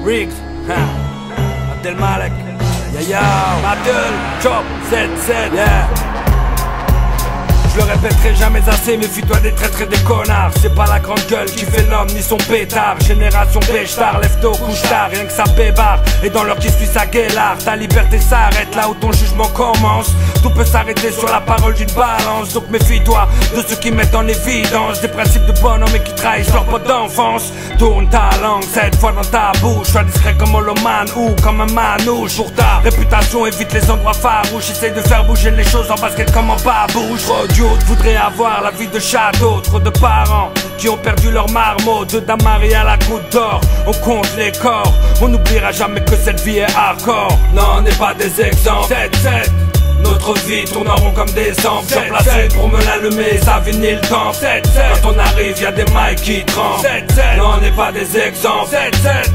Riggs, Abdelmalek, Yaya, Abdel, Chop, Z, yeah. Je le répéterai jamais assez, méfie-toi des traîtres et des connards. C'est pas la grande gueule qui fait l'homme ni son pétard. Génération béchtard, lève tôt, couche tard, rien que ça bébarre. Et dans l'heure qui suit ça guélard. Ta liberté s'arrête là où ton jugement commence. Tout peut s'arrêter sur la parole d'une balance. Donc méfie-toi de ceux qui mettent en évidence des principes de bonhomme et qui trahissent leur pote d'enfance. Tourne ta langue cette fois dans ta bouche. Sois discret comme Holoman ou comme un manouche. Pour ta réputation évite les endroits farouches. Essaye de faire bouger les choses en basket comme en babouche. Voudrais avoir la vie de château. Trop de parents qui ont perdu leur marmot. Deux dames mariées à la goutte d'or. On compte les corps. On n'oubliera jamais que cette vie est hardcore. Non, on n'est pas des exemples. 7-7. Notre vie tourne en rond comme des ampes. J'en place une pour me l'allumer, ça vinyle temps. 7-7. Quand on arrive, y'a des mailles qui tremblent. 7-7. Non, on n'est pas des exemples. 7-7.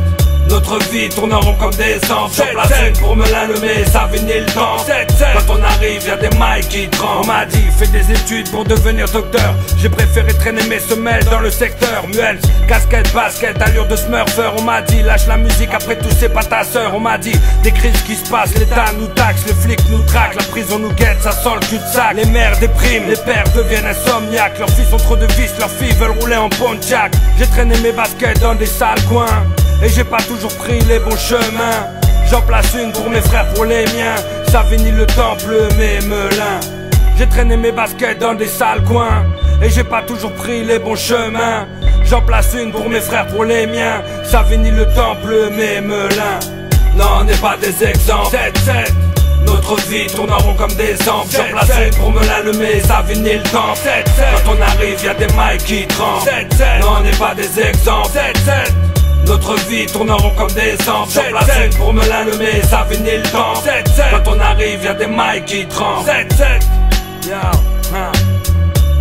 Notre vie tourne en rond comme des ampes. J'en place une pour me l'allumer, ça vinyle temps. 7-7. Quand on arrive, y'a des mailles qui tremblent. On m'a dit, fais des études pour devenir docteur. J'ai préféré traîner mes semelles dans le secteur. Muels, casquette, basket, allure de smurfer. On m'a dit, lâche la musique, après tout c'est pas ta sœur. On m'a dit, des crises qui se passent, l'État nous taxe, les flics nous traquent, la prison nous guette, ça sent le cul-de-sac. Les mères dépriment, les pères deviennent insomniaques. Leurs fils ont trop de vices, leurs filles veulent rouler en Pontiac. J'ai traîné mes baskets dans des sales coins et j'ai pas toujours pris les bons chemins. J'en place une pour mes frères, pour les miens. Savigny, le temple, mes melins. J'ai traîné mes baskets dans des sales coins et j'ai pas toujours pris les bons chemins. J'en place une pour mes frères, pour les miens. Savigny, le temple, mes melins. Non, on n'est pas des exemples. 7-7. Notre vie tourne en rond comme des ampes. J'en place une pour me l'allumer, ça finit le temps. 7-7. Quand on arrive, y'a des mailles qui tremblent. 7-7. Non, on n'est pas des exemples. 7-7. Notre vie tourne en rond comme des ampes. J'en place une pour me l'allumer, ça finit le temps. 7-7. Quand on arrive, y'a des mailles qui tremblent. 7-7. Yo,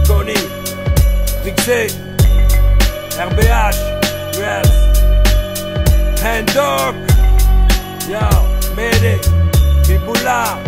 Tony, Rixé, RBH, Wells, Hand Dog, yo, Mede, Bibula.